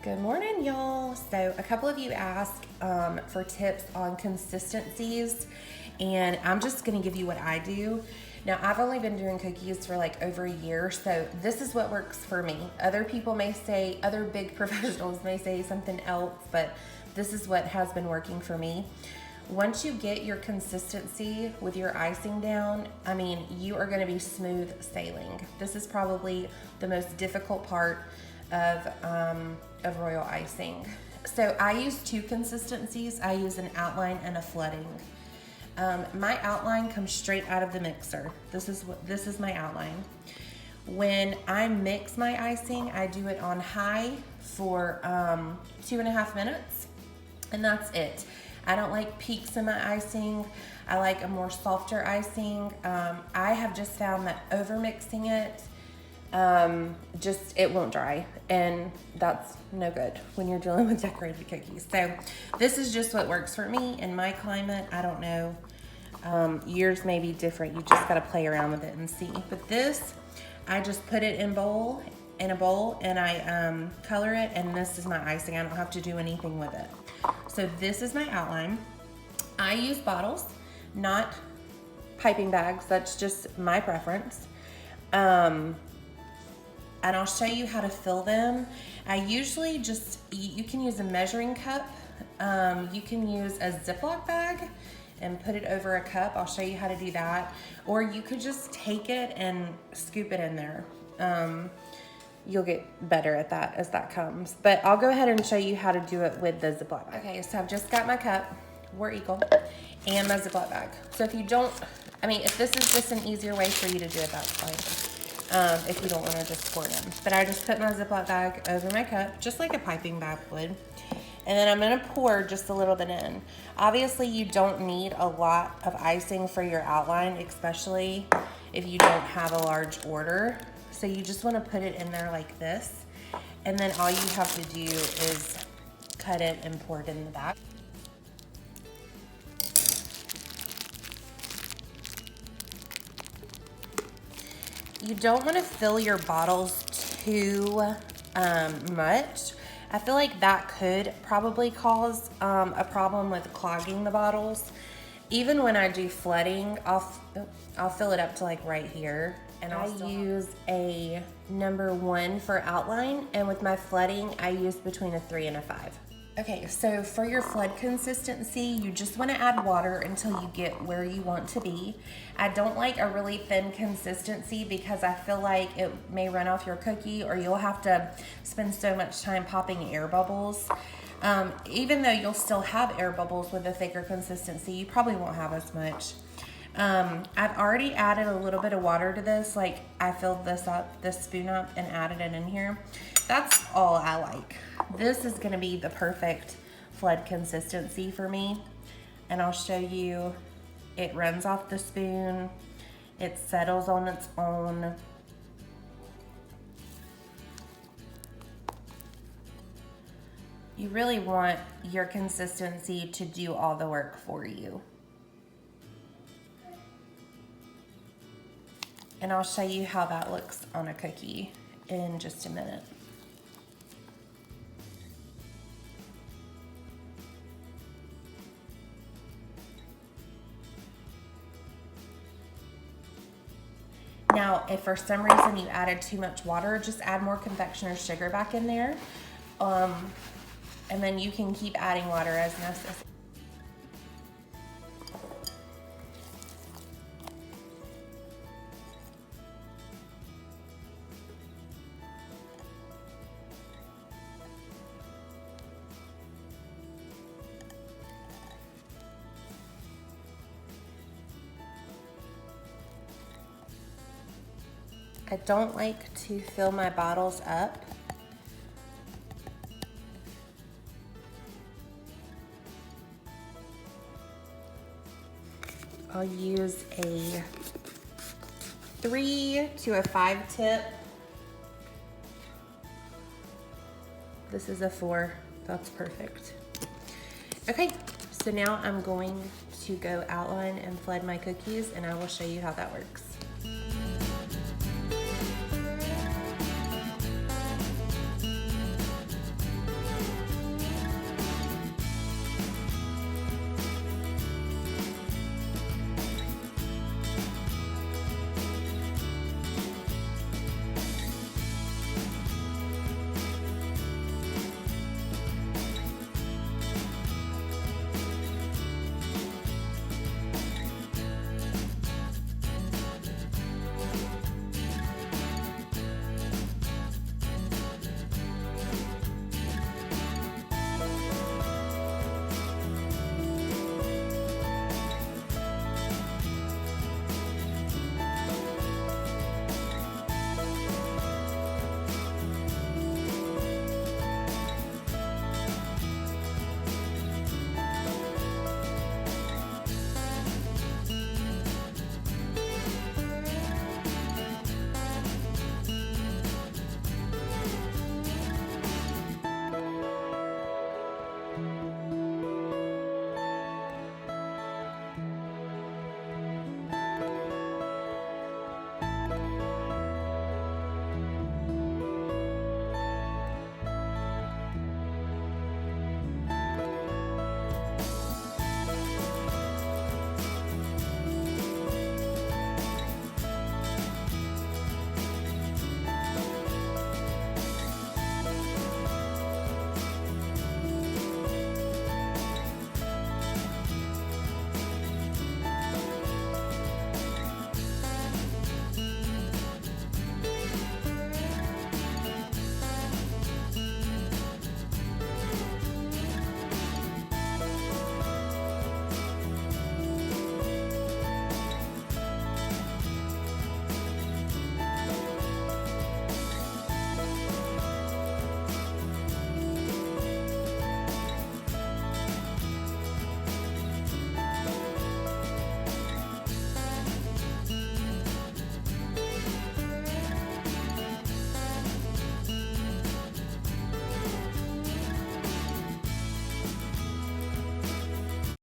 Good morning, y'all. So a couple of you asked for tips on consistencies, and I'm just gonna give you what I do. Now, I've only been doing cookies for like over a year, so this is what works for me. Other people may say, other big professionals may say something else, but this is what has been working for me. Once you get your consistency with your icing down, I mean, you are gonna be smooth sailing. This is probably the most difficult part of royal icing. So I use two consistencies. I use an outline and a flooding. My outline comes straight out of the mixer. This is my outline. When I mix my icing, I do it on high for 2.5 minutes, and that's it. I don't like peaks in my icing. I like a more softer icing. I have just found that over mixing it, it won't dry, and that's no good when you're dealing with decorated cookies. So this is just what works for me in my climate. I don't know, yours may be different. You just got to play around with it and see. But this, I just put it in a bowl, and I color it, and this is my icing. I don't have to do anything with it. So this is my outline. I use bottles, not piping bags. That's just my preference. And I'll show you how to fill them. I usually you can use a measuring cup. You can use a Ziploc bag and put it over a cup. I'll show you how to do that. Or you could just take it and scoop it in there. You'll get better at that as that comes. But I'll go ahead and show you how to do it with the Ziploc bag. Okay, so I've just got my cup, War Eagle, and my Ziploc bag. So if you don't, if this is just an easier way for you to do it, that's fine. If you don't want to just pour them. But I just put my Ziploc bag over my cup, just like a piping bag would. And then I'm gonna pour just a little bit in. Obviously, you don't need a lot of icing for your outline, especially if you don't have a large order. So you just wanna put it in there like this. And then all you have to do is cut it and pour it in the back. You don't want to fill your bottles too much. I feel like that could probably cause a problem with clogging the bottles. Even when I do flooding, I'll fill it up to like right here. And I use a number 1 for outline, and with my flooding, I use between a 3 and a 5. Okay, so for your flood consistency, you just want to add water until you get where you want to be. I don't like a really thin consistency because I feel like it may run off your cookie, or you'll have to spend so much time popping air bubbles. Even though you'll still have air bubbles with a thicker consistency, you probably won't have as much. I've already added a little bit of water to this. Like, I filled this spoon up and added it in here. That's all I like. This is gonna be the perfect flood consistency for me. And I'll show you, it runs off the spoon. It settles on its own. You really want your consistency to do all the work for you. And I'll show you how that looks on a cookie in just a minute. Now, if for some reason you added too much water, just add more confectioner's sugar back in there. And then you can keep adding water as necessary. I don't like to fill my bottles up. I'll use a 3 to a 5 tip. This is a 4, that's perfect. Okay, so now I'm going to go outline and flood my cookies, and I will show you how that works.